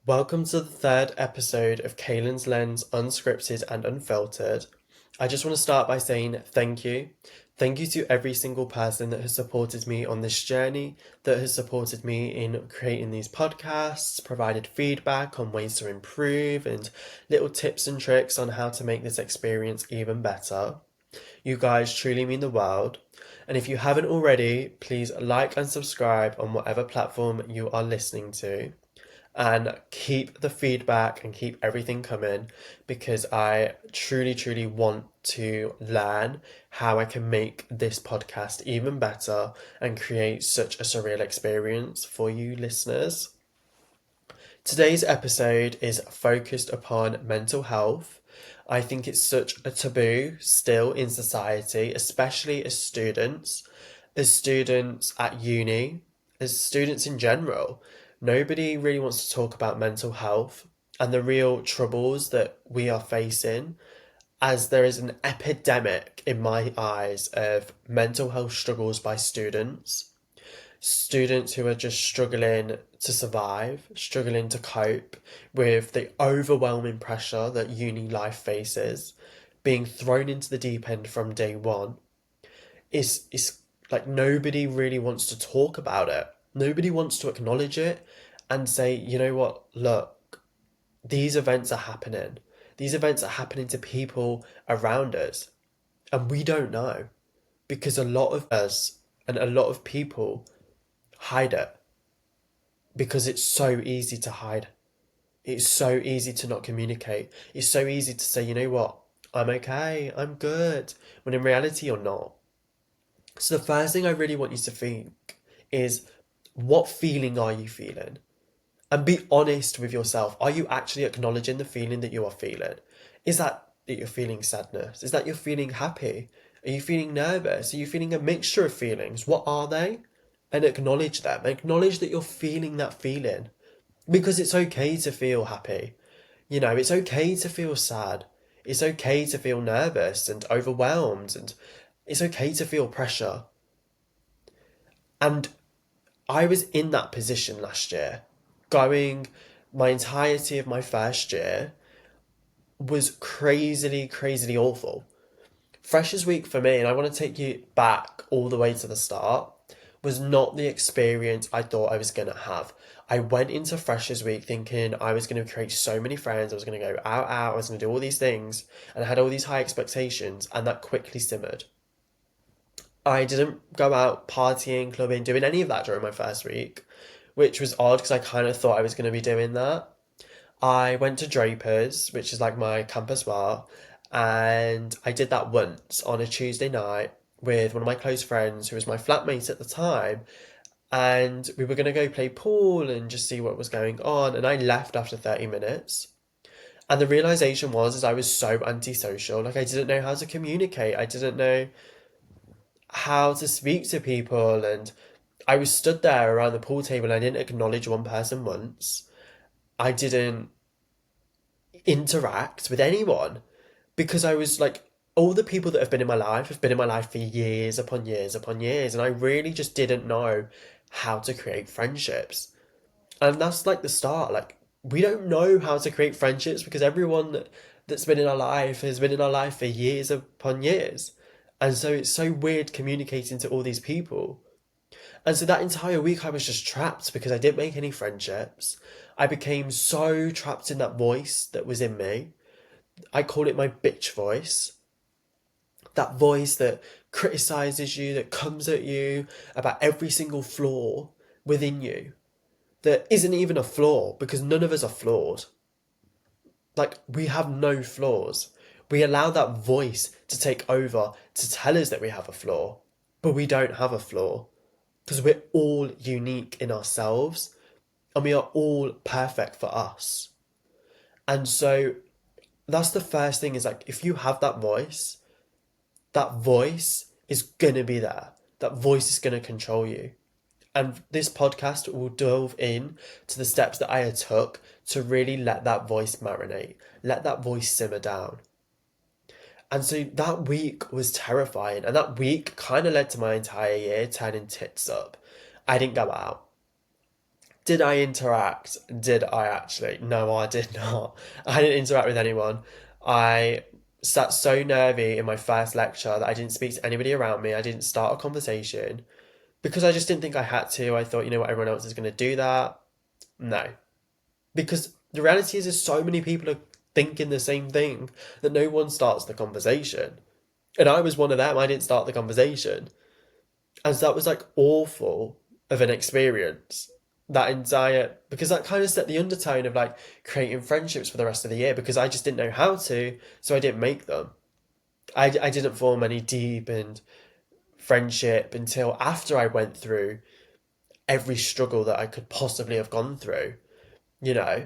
Welcome to the third episode of Kalen's Lens Unscripted and Unfiltered. I just want to start by saying thank you. Thank you to every single person that has supported me on this journey, that has supported me in creating these podcasts, provided feedback on ways to improve, and little tips and tricks on how to make this experience even better. You guys truly mean the world. And if you haven't already, please like and subscribe on whatever platform you are listening to and keep the feedback and keep everything coming because I truly, truly want to learn how I can make this podcast even better and create such a surreal experience for you listeners. Today's episode is focused upon mental health. I think it's such a taboo still in society, especially as students at uni, as students in general. Nobody really wants to talk about mental health and the real troubles that we are facing, as there is an epidemic in my eyes of mental health struggles by students who are just struggling to survive, struggling to cope with the overwhelming pressure that uni life faces, being thrown into the deep end from day one. Is like nobody really wants to talk about it. Nobody wants to acknowledge it and say, you know what, look, these events are happening. These events are happening to people around us, and we don't know because a lot of us and a lot of people hide it because it's so easy to hide. It's so easy to not communicate. It's so easy to say, you know what, I'm okay, I'm good, when in reality you're not. So the first thing I really want you to think is, what feeling are you feeling? And be honest with yourself. Are you actually acknowledging the feeling that you are feeling? Is that you're feeling sadness? Is that you're feeling happy? Are you feeling nervous? Are you feeling a mixture of feelings? What are they? And acknowledge them. Acknowledge that you're feeling that feeling. Because it's okay to feel happy. You know, it's okay to feel sad. It's okay to feel nervous and overwhelmed. And it's okay to feel pressure. And I was in that position last year, going my entirety of my first year was crazily, crazily awful. Freshers Week for me, and I want to take you back all the way to the start, was not the experience I thought I was going to have. I went into Freshers Week thinking I was going to create so many friends, I was going to go out, I was going to do all these things, and I had all these high expectations, and that quickly simmered. I didn't go out partying, clubbing, doing any of that during my first week, which was odd because I kind of thought I was going to be doing that. I went to Draper's, which is like my campus bar, and I did that once on a Tuesday night with one of my close friends who was my flatmate at the time. And we were going to go play pool and just see what was going on. And I left after 30 minutes. And the realization was, is I was so antisocial. Like, I didn't know how to communicate. I didn't know how to speak to people. And I was stood there around the pool table and I didn't acknowledge one person once. I didn't interact with anyone because I was like, all the people that have been in my life have been in my life for years upon years upon years, and I really just didn't know how to create friendships. And that's like the start. Like, we don't know how to create friendships because everyone that's been in our life has been in our life for years upon years. And so it's so weird communicating to all these people. And so that entire week I was just trapped because I didn't make any friendships. I became so trapped in that voice that was in me. I call it my bitch voice. That voice that criticizes you, that comes at you about every single flaw within you. That isn't even a flaw because none of us are flawed. Like, we have no flaws. We allow that voice to take over to tell us that we have a flaw, but we don't have a flaw because we're all unique in ourselves and we are all perfect for us. And so that's the first thing, is like, if you have that voice is gonna be there. That voice is gonna control you. And this podcast will delve in to the steps that I took to really let that voice marinate, let that voice simmer down. And so that week was terrifying. And that week kind of led to my entire year turning tits up. I didn't go out. Did I interact? Did I actually? No, I did not. I didn't interact with anyone. I sat so nervy in my first lecture that I didn't speak to anybody around me. I didn't start a conversation because I just didn't think I had to. I thought, you know what, everyone else is going to do that. No. Because the reality is so many people are thinking the same thing that no one starts the conversation. And I was one of them. I didn't start the conversation. And so that was like awful of an experience. That entire, because that kind of set the undertone of like creating friendships for the rest of the year because I just didn't know how to, so I didn't make them. I didn't form any deep and friendship until after I went through every struggle that I could possibly have gone through, you know?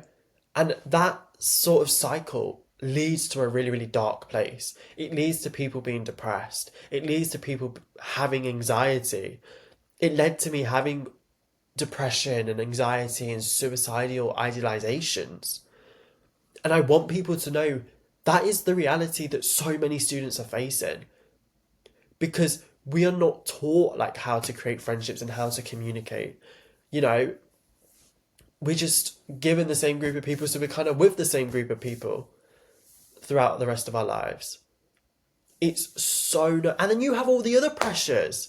And that sort of cycle leads to a really, really dark place. It leads to people being depressed. It leads to people having anxiety. It led to me having depression and anxiety and suicidal idealizations. And I want people to know that is the reality that so many students are facing because we are not taught like how to create friendships and how to communicate. You know, we're just given the same group of people, so we're kind of with the same group of people throughout the rest of our lives. It's so no, and then you have all the other pressures.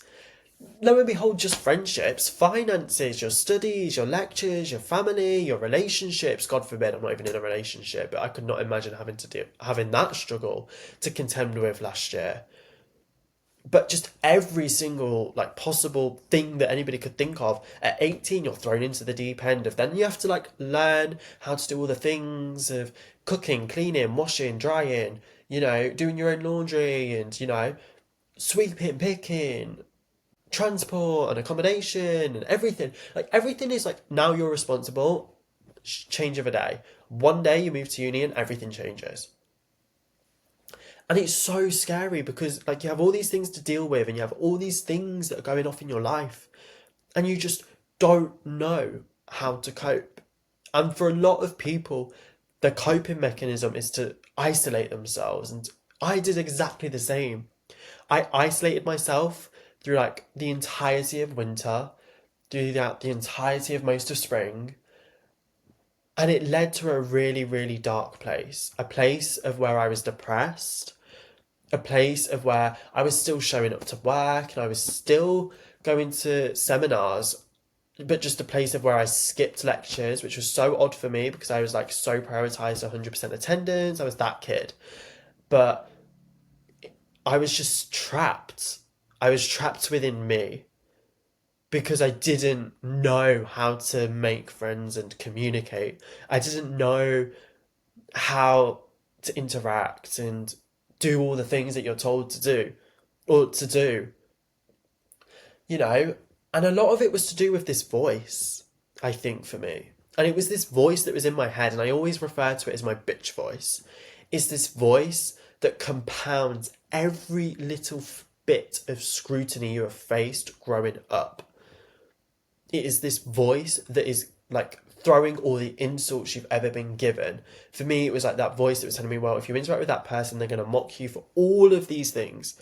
Lo and behold, just friendships, finances, your studies, your lectures, your family, your relationships. God forbid, I'm not even in a relationship, but I could not imagine having that struggle to contend with last year. But just every single like possible thing that anybody could think of at 18, you're thrown into the deep end of then you have to like learn how to do all the things of cooking, cleaning, washing, drying, you know, doing your own laundry and, you know, sweeping, picking, transport and accommodation and everything. Like everything is like now you're responsible. Change of a day. One day you move to uni and everything changes. And it's so scary because like you have all these things to deal with and you have all these things that are going off in your life and you just don't know how to cope. And for a lot of people, the coping mechanism is to isolate themselves. And I did exactly the same. I isolated myself through like the entirety of winter, throughout the entirety of most of spring. And it led to a really, really dark place. A place of where I was depressed, a place of where I was still showing up to work and I was still going to seminars, but just a place of where I skipped lectures, which was so odd for me because I was like so prioritized 100% attendance. I was that kid. But I was just trapped. I was trapped within me because I didn't know how to make friends and communicate. I didn't know how to interact and do all the things that you're told to do or to do, you know? And a lot of it was to do with this voice, I think, for me. And it was this voice that was in my head, and I always refer to it as my bitch voice. It's this voice that compounds every little bit of scrutiny you have faced growing up. It is this voice that is like throwing all the insults you've ever been given. For me, it was like that voice that was telling me, well, if you interact with that person, they're going to mock you for all of these things,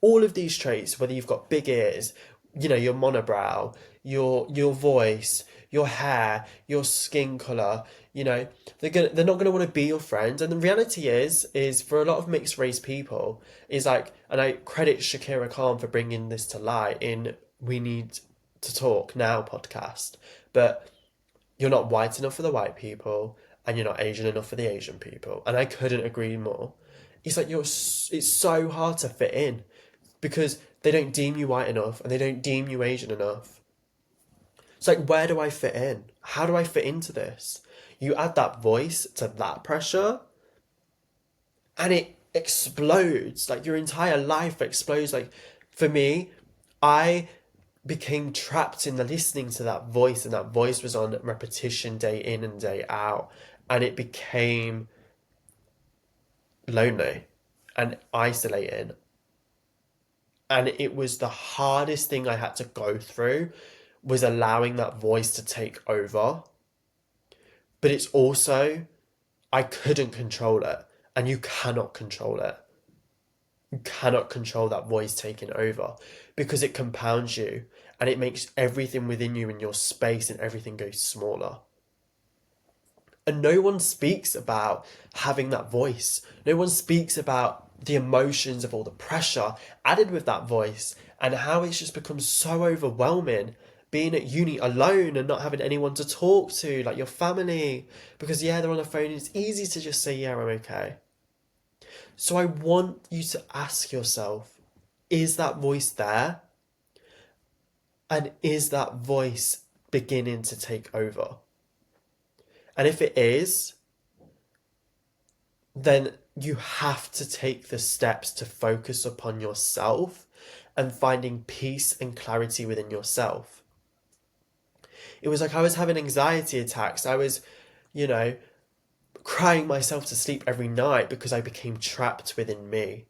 all of these traits, whether you've got big ears, you know, your monobrow, your voice, your hair, your skin color, you know, they're not gonna want to be your friend. And the reality is for a lot of mixed race people, is like, and I credit Shakira Khan for bringing this to light in We Need to Talk Now podcast, but you're not white enough for the white people and you're not Asian enough for the Asian people. And I couldn't agree more. It's like it's so hard to fit in because they don't deem you white enough and they don't deem you Asian enough. It's like, where do I fit in? How do I fit into this? You add that voice to that pressure and it explodes. Like your entire life explodes. Like for me, I became trapped in the listening to that voice and that voice was on repetition day in and day out. And it became lonely and isolating. And it was the hardest thing I had to go through was allowing that voice to take over. But it's also, I couldn't control it. And you cannot control it. you cannot control that voice taking over because it compounds you and it makes everything within you and your space and everything go smaller. And no one speaks about having that voice. No one speaks about the emotions of all the pressure added with that voice and how it's just become so overwhelming being at uni alone and not having anyone to talk to, like your family. Because, yeah, they're on the phone and it's easy to just say, yeah, I'm okay. So I want you to ask yourself, is that voice there? And is that voice beginning to take over? And if it is, then you have to take the steps to focus upon yourself and finding peace and clarity within yourself. It was like I was having anxiety attacks. I was, you know, crying myself to sleep every night because I became trapped within me.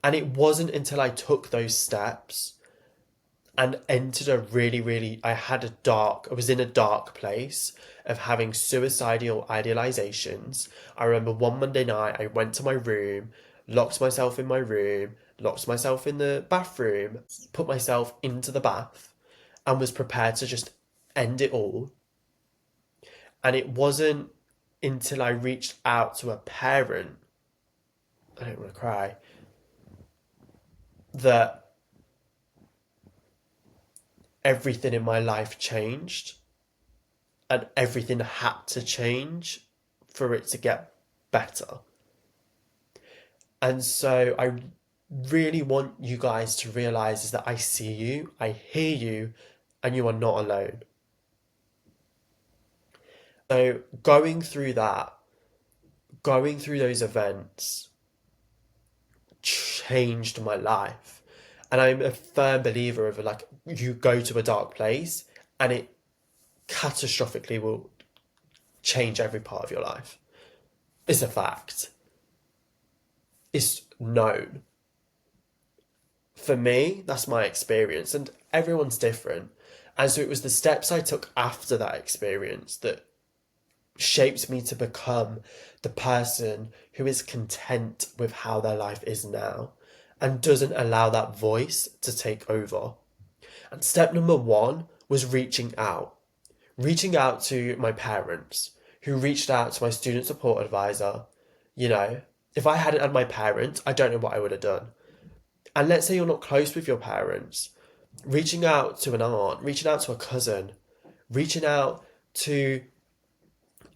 And it wasn't until I took those steps and entered a I was in a dark place of having suicidal idealizations. I remember one Monday night, I went to my room, locked myself in my room, locked myself in the bathroom, put myself into the bath, and was prepared to just end it all. And it wasn't until I reached out to a parent, I don't want to cry, that everything in my life changed and everything had to change for it to get better. And so I really want you guys to realize is that I see you, I hear you, and you are not alone. So going through those events changed my life. And I'm a firm believer of like you go to a dark place and it catastrophically will change every part of your life. It's a fact. It's known. For me, that's my experience, and everyone's different. And so it was the steps I took after that experience that shaped me to become the person who is content with how their life is now and doesn't allow that voice to take over. And step number one was reaching out to my parents, who reached out to my student support advisor. You know, if I hadn't had my parents, I don't know what I would have done. And let's say you're not close with your parents, reaching out to an aunt, reaching out to a cousin, reaching out to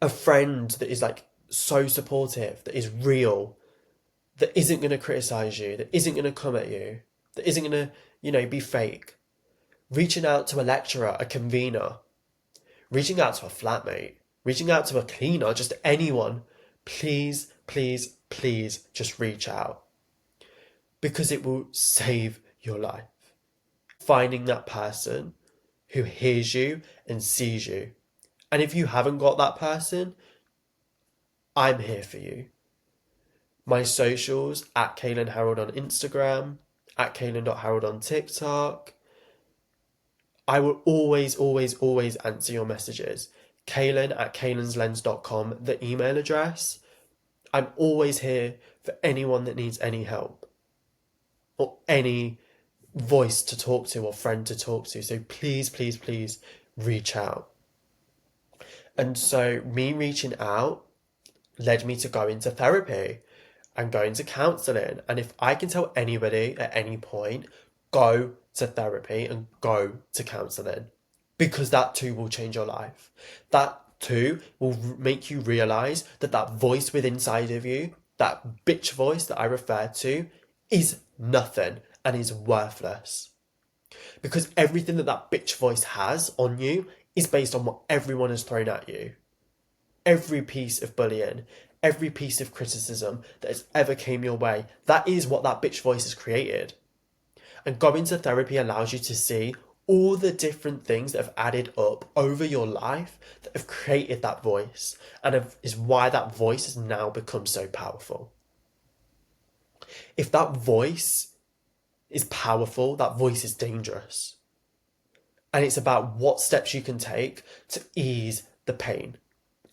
a friend that is like so supportive, that is real, that isn't going to criticize you, that isn't going to come at you, that isn't going to, be fake. Reaching out to a lecturer, a convener, reaching out to a flatmate, reaching out to a cleaner, just anyone. Please, please, please just reach out because it will save your life. Finding that person who hears you and sees you. And if you haven't got that person, I'm here for you. My socials at Kalen Harold on Instagram, at Kalen.Harold on TikTok. I will always, always, always answer your messages. Kalen at kalenslens.com, the email address. I'm always here for anyone that needs any help or any voice to talk to or friend to talk to. So please, please, please reach out. And so me reaching out led me to go into therapy and go into counselling. And if I can tell anybody at any point, go to therapy and go to counselling, because that too will change your life. That too will make you realize that that voice within inside of you, that bitch voice that I refer to, is nothing and is worthless. Because everything that that bitch voice has on you is based on what everyone has thrown at you. Every piece of bullying, every piece of criticism that has ever came your way, that is what that bitch voice has created. And going to therapy allows you to see all the different things that have added up over your life that have created that voice and is why that voice has now become so powerful. If that voice is powerful, that voice is dangerous. And it's about what steps you can take to ease the pain.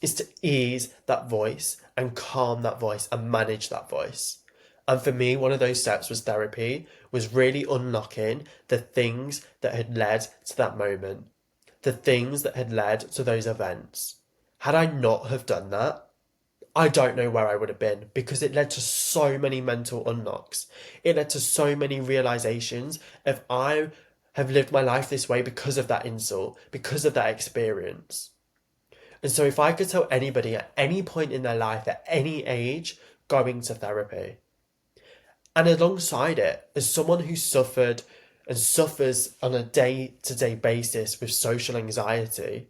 Is to ease that voice and calm that voice and manage that voice. And for me, one of those steps was therapy, was really unlocking the things that had led to that moment, the things that had led to those events. Had I not have done that, I don't know where I would have been, because it led to so many mental unlocks. It led to so many realizations of I have lived my life this way because of that insult, because of that experience. And so if I could tell anybody at any point in their life, at any age, going to therapy. And alongside it, as someone who suffered and suffers on a day-to-day basis with social anxiety,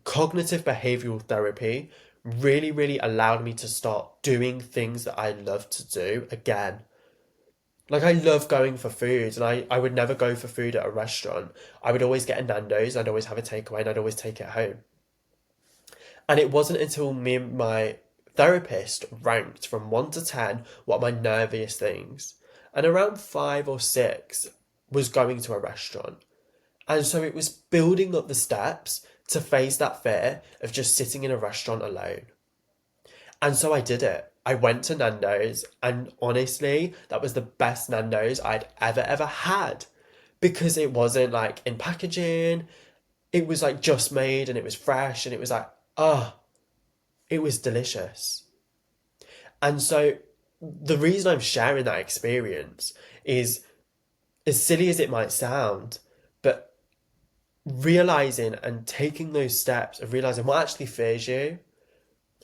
cognitive behavioral therapy really, really allowed me to start doing things that I love to do again. Like, I love going for food, and I would never go for food at a restaurant. I would always get a Nando's, I'd always have a takeaway, and I'd always take it home. And it wasn't until me and my therapist ranked from 1 to 10 what are my nerviest things. And around 5 or 6 was going to a restaurant. And so it was building up the steps to face that fear of just sitting in a restaurant alone. And so I did it. I went to Nando's, and honestly, that was the best Nando's I'd ever had, because it wasn't like in packaging. It was like just made, and it was fresh, and it was like, oh, it was delicious. And so the reason I'm sharing that experience is, as silly as it might sound, but realizing and taking those steps of realizing what actually fears you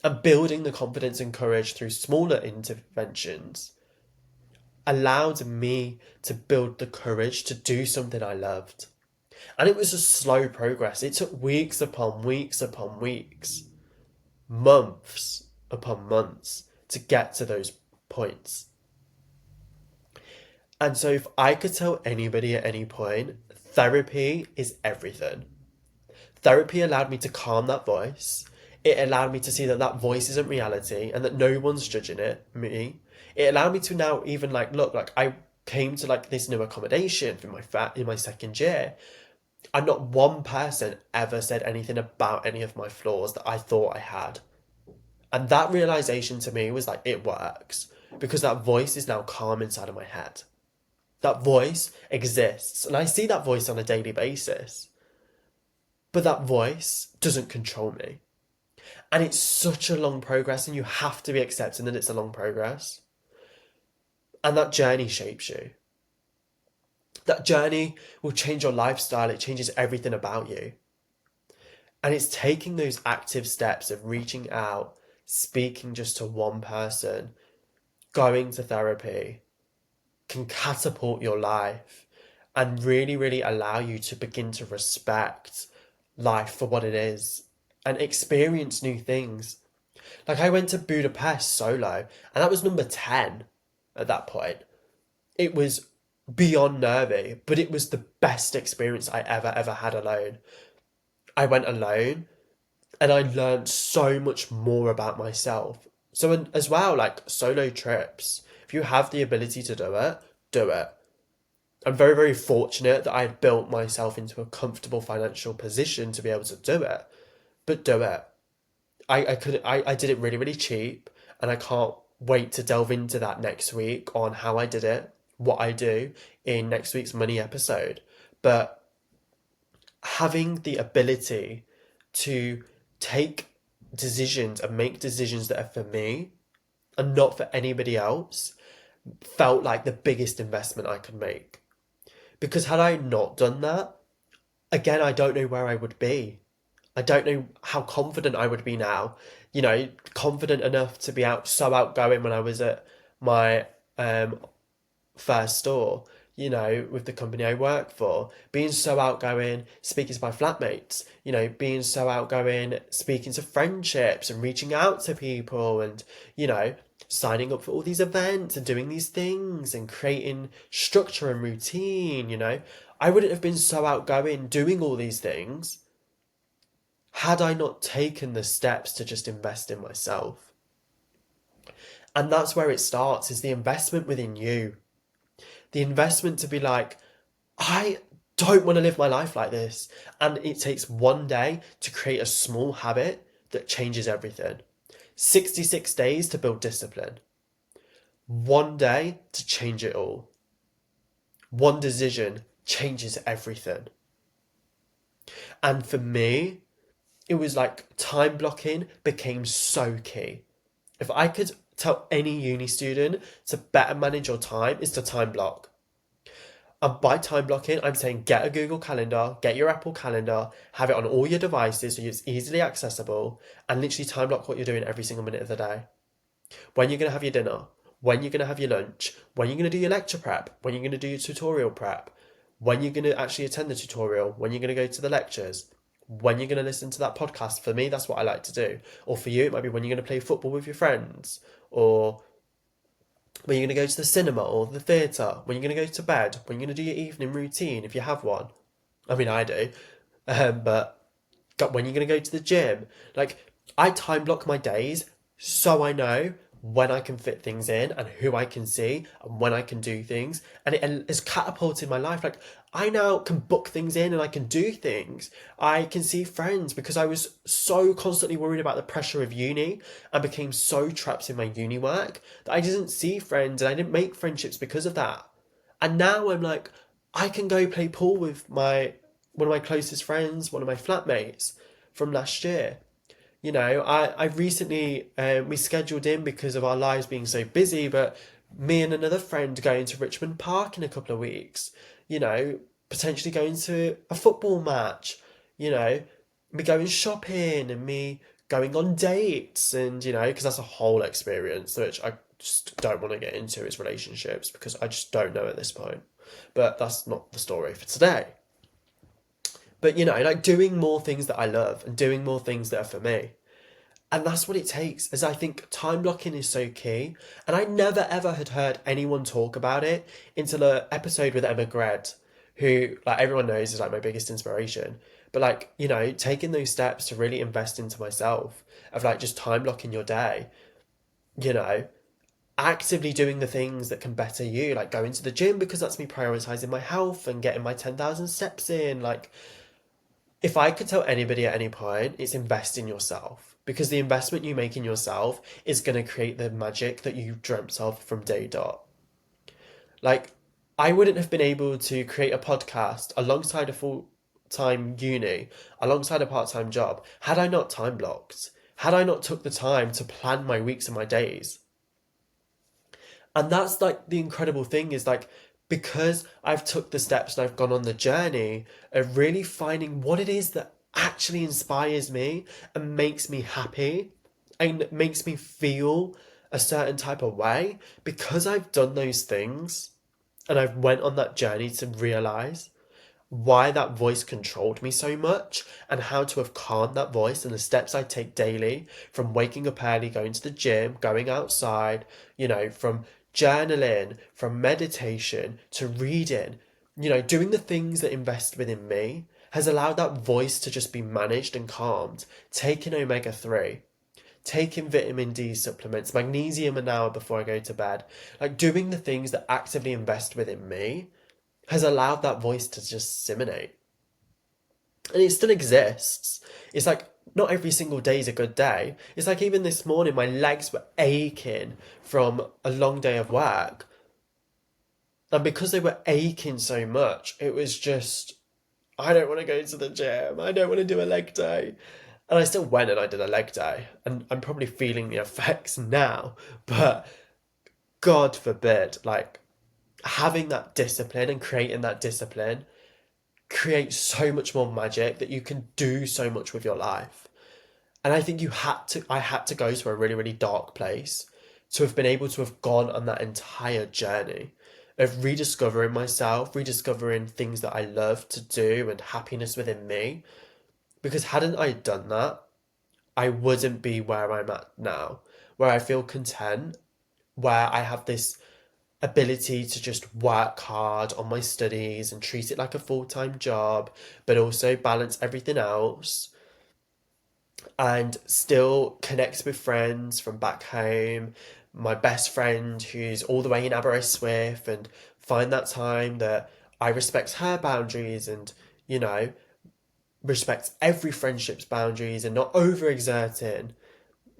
and building the confidence and courage through smaller interventions allowed me to build the courage to do something I loved. And it was a slow progress. It took weeks upon weeks upon weeks, months upon months to get to those points. And so, if I could tell anybody at any point, therapy is everything. Therapy allowed me to calm that voice. It allowed me to see that that voice isn't reality and that no one's judging me. It allowed me to now even like look, like I came to like this new accommodation for in my second year, and not one person ever said anything about any of my flaws that I thought I had. And that realization to me was like, it works, because that voice is now calm inside of my head. That voice exists, and I see that voice on a daily basis. But that voice doesn't control me. And it's such a long progress, and you have to be accepting that it's a long progress. And that journey shapes you. That journey will change your lifestyle, it changes everything about you. And it's taking those active steps of reaching out, speaking just to one person, going to therapy, can catapult your life and really, really allow you to begin to respect life for what it is and experience new things. Like, I went to Budapest solo, and that was number 10 at that point. It was beyond nervy, but it was the best experience I ever had alone. I went alone, and I learned so much more about myself. So, and as well, like solo trips, if you have the ability to do it, do it. I'm very, very fortunate that I had built myself into a comfortable financial position to be able to do it. But do it. I did it really, really cheap, and I can't wait to delve into that next week on how I did it, what I do in next week's money episode. But having the ability to take decisions and make decisions that are for me and not for anybody else felt like the biggest investment I could make. Because had I not done that, again, I don't know where I would be. I don't know how confident I would be now. You know, confident enough to be so outgoing when I was at my first store, you know, with the company I work for, being so outgoing, speaking to my flatmates, you know, being so outgoing, speaking to friendships and reaching out to people, and, you know, signing up for all these events and doing these things and creating structure and routine, you know. I wouldn't have been so outgoing doing all these things had I not taken the steps to just invest in myself. And that's where it starts, is the investment within you. The investment to be like, I don't want to live my life like this. And it takes one day to create a small habit that changes everything. 66 days to build discipline. one day to change it all. One decision changes everything. And for me, it was like time blocking became so key. If I could tell any uni student to better manage your time, is to time block. And by time blocking, I'm saying get a Google Calendar, get your Apple Calendar, have it on all your devices so it's easily accessible, and literally time block what you're doing every single minute of the day. When you're going to have your dinner, when you're going to have your lunch, when you're going to do your lecture prep, when you're going to do your tutorial prep, when you're going to actually attend the tutorial, when you're going to go to the lectures, when you're going to listen to that podcast. For me, that's what I like to do. Or for you, it might be when you're going to play football with your friends, or when you're going to go to the cinema or the theatre, when you're going to go to bed, when you're going to do your evening routine if you have one. I mean, I do. But when you're going to go to the gym. Like, I time block my days so I know when I can fit things in and who I can see and when I can do things. And it has catapulted my life. Like, I now can book things in and I can do things. I can see friends because I was so constantly worried about the pressure of uni and became so trapped in my uni work that I didn't see friends and I didn't make friendships because of that. And now I'm like, I can go play pool with my one of my closest friends, one of my flatmates from last year. I recently we scheduled in because of our lives being so busy, but me and another friend going to Richmond Park in a couple of weeks. You know, potentially going to a football match. You know, me going shopping and me going on dates, and because that's a whole experience which I just don't want to get into is relationships because I just don't know at this point. But that's not the story for today. But like doing more things that I love and doing more things that are for me. And that's what it takes, as I think time blocking is so key. And I never ever had heard anyone talk about it until an episode with Emma Gredd, who like everyone knows is like my biggest inspiration. But like, taking those steps to really invest into myself, of like just time blocking your day, you know, actively doing the things that can better you, like going to the gym because that's me prioritizing my health and getting my 10,000 steps in. Like, if I could tell anybody at any point, it's invest in yourself because the investment you make in yourself is going to create the magic that you dreamt of from day dot. Like, I wouldn't have been able to create a podcast alongside a full time uni, alongside a part time job, had I not time blocked, had I not took the time to plan my weeks and my days. And that's like the incredible thing is like because I've took the steps and I've gone on the journey of really finding what it is that actually inspires me and makes me happy and makes me feel a certain type of way because I've done those things and I've went on that journey to realize why that voice controlled me so much and how to have calmed that voice and the steps I take daily from waking up early, going to the gym, going outside, from journaling, from meditation to reading, doing the things that invest within me has allowed that voice to just be managed and calmed. Taking omega 3, taking vitamin D supplements, magnesium an hour before I go to bed, like doing the things that actively invest within me has allowed that voice to just simulate. And it still exists. It's like not every single day is a good day. It's like even this morning, my legs were aching from a long day of work. And because they were aching so much, it was just, I don't want to go to the gym. I don't want to do a leg day. And I still went and I did a leg day. And I'm probably feeling the effects now. But God forbid, like having that discipline and creating that discipline create so much more magic that you can do so much with your life. And I think I had to go to a really, really dark place to have been able to have gone on that entire journey of rediscovering myself, rediscovering things that I love to do and happiness within me. Because hadn't I done that, I wouldn't be where I'm at now, where I feel content, where I have this ability to just work hard on my studies and treat it like a full-time job, but also balance everything else and still connect with friends from back home. My best friend who's all the way in Aberystwyth, and find that time that I respect her boundaries and, you know, respect every friendship's boundaries and not overexerting.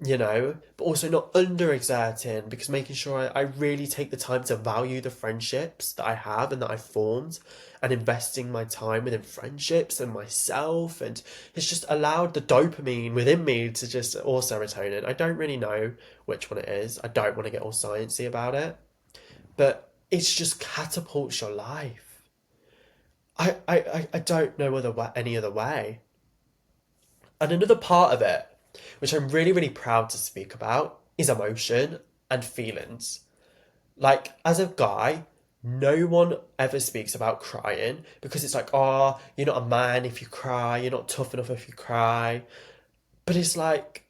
but also not underexerting, because making sure I really take the time to value the friendships that I have and that I've formed, and investing my time within friendships and myself. And it's just allowed the dopamine within me to just, or serotonin, I don't really know which one it is. I don't want to get all sciencey about it, but it's just catapults your life. I don't know any other way. And another part of it, which I'm really, really proud to speak about, is emotion and feelings. Like, as a guy, no one ever speaks about crying, because it's like, oh, you're not a man if you cry, you're not tough enough if you cry. But it's like,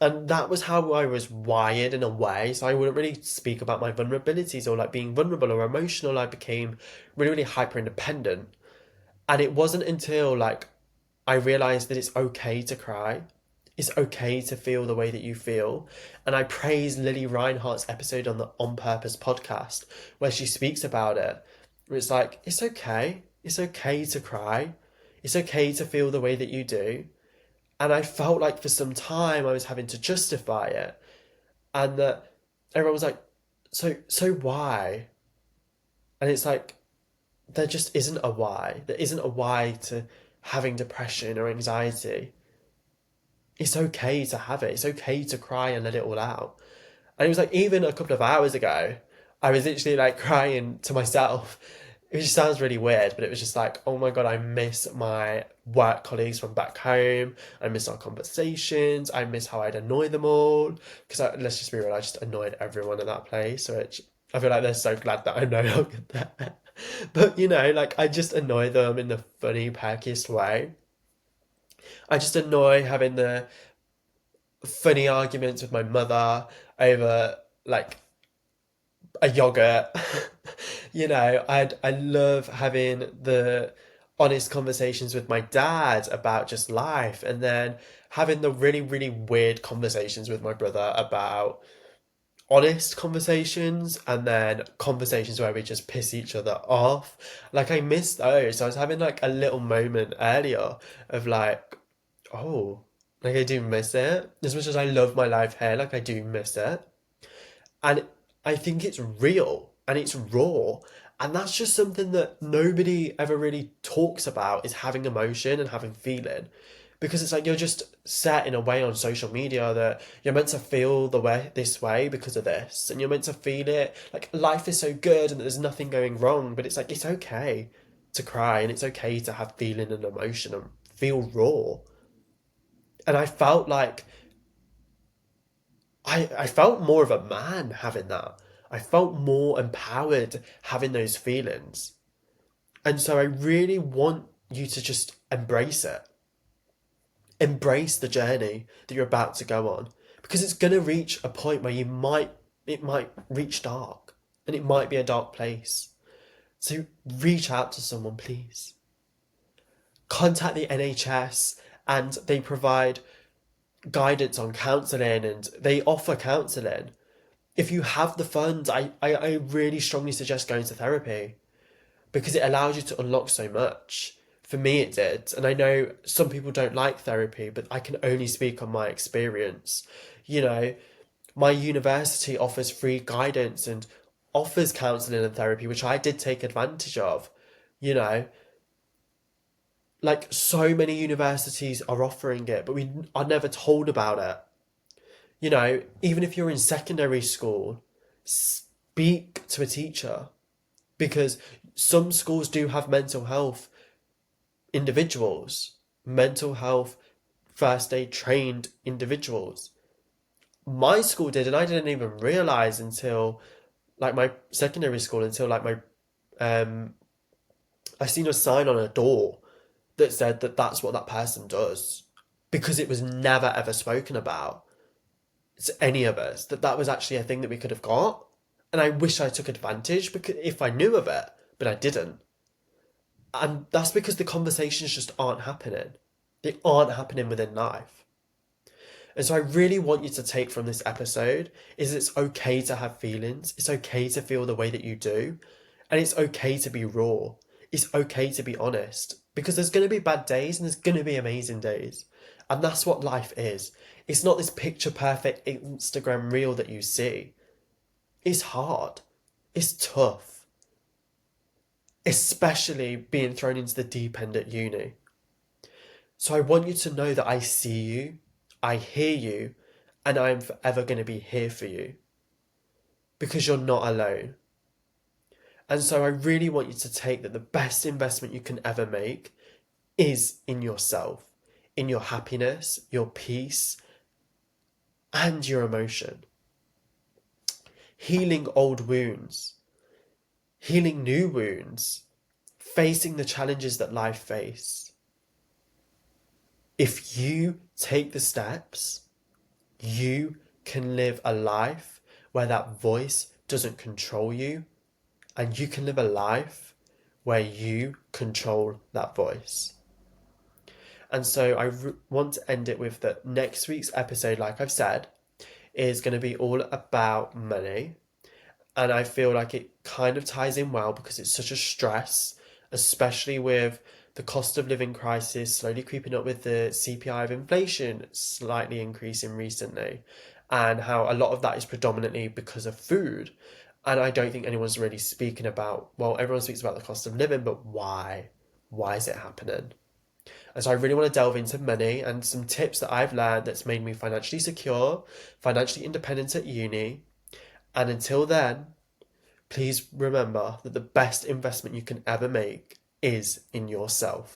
and that was how I was wired in a way. So I wouldn't really speak about my vulnerabilities or like being vulnerable or emotional. I became really, really hyper independent. And it wasn't until like I realized that it's okay to cry. It's okay to feel the way that you feel. And I praise Lily Reinhart's episode on the On Purpose podcast, where she speaks about it. Where it's like, it's okay. It's okay to cry. It's okay to feel the way that you do. And I felt like for some time I was having to justify it. And that everyone was like, so why? And it's like, there just isn't a why. There isn't a why to having depression or anxiety. It's okay to have it. It's okay to cry and let it all out. And it was like, even a couple of hours ago, I was literally like crying to myself. It just sounds really weird, but it was just like, oh my God, I miss my work colleagues from back home. I miss our conversations. I miss how I'd annoy them all. Because let's just be real, I just annoyed everyone in that place. Which I feel like they're so glad that I'm no longer there. But like I just annoy them in the funny, perkiest way. I just annoy having the funny arguments with my mother over like a yogurt. I love having the honest conversations with my dad about just life, and then having the really, really weird conversations with my brother about honest conversations, and then conversations where we just piss each other off. Like, I miss those. I was having like a little moment earlier of like, oh, like I do miss it. As much as I love my life here, like I do miss it. And I think it's real and it's raw. And that's just something that nobody ever really talks about, is having emotion and having feeling. Because it's like you're just set in a way on social media that you're meant to feel the way this way because of this, and you're meant to feel it like life is so good and there's nothing going wrong. But it's like it's okay to cry, and it's okay to have feeling and emotion and feel raw. And I felt like I felt more of a man having that. I felt more empowered having those feelings. And so I really want you to just embrace it. Embrace the journey that you're about to go on. Because it's gonna reach a point where it might reach dark. And it might be a dark place. So reach out to someone, please. Contact the NHS, and they provide guidance on counselling, and they offer counselling. If you have the funds, I really strongly suggest going to therapy, because it allows you to unlock so much. For me, it did. And I know some people don't like therapy, but I can only speak on my experience. You know, my university offers free guidance and offers counselling and therapy, which I did take advantage of. You know, like so many universities are offering it, but we are never told about it. Even if you're in secondary school, speak to a teacher, because some schools do have mental health individuals, mental health first aid trained individuals. My school did, and I didn't even realize until like my secondary school, until like my I seen a sign on a door that said that that's what that person does, because it was never ever spoken about to any of us, that that was actually a thing that we could have got. And I wish I took advantage, because if I knew of it, but I didn't. And that's because the conversations just aren't happening. They aren't happening within life. And so I really want you to take from this episode is it's okay to have feelings. It's okay to feel the way that you do. And it's okay to be raw. It's okay to be honest. Because there's going to be bad days and there's going to be amazing days. And that's what life is. It's not this picture perfect Instagram reel that you see. It's hard. It's tough. Especially being thrown into the deep end at uni. So I want you to know that I see you, I hear you, and I'm forever going to be here for you. Because you're not alone. And so I really want you to take that the best investment you can ever make is in yourself, in your happiness, your peace, and your emotion. Healing old wounds, healing new wounds, facing the challenges that life face. If you take the steps, you can live a life where that voice doesn't control you, and you can live a life where you control that voice. And so I want to end it with that next week's episode, like I've said, is going to be all about money. And I feel like it kind of ties in well because it's such a stress, especially with the cost of living crisis slowly creeping up with the CPI of inflation slightly increasing recently, and how a lot of that is predominantly because of food. And I don't think anyone's really speaking about, well, everyone speaks about the cost of living, but why? Why is it happening? And so I really want to delve into money and some tips that I've learned that's made me financially secure, financially independent at uni. And until then, please remember that the best investment you can ever make is in yourself.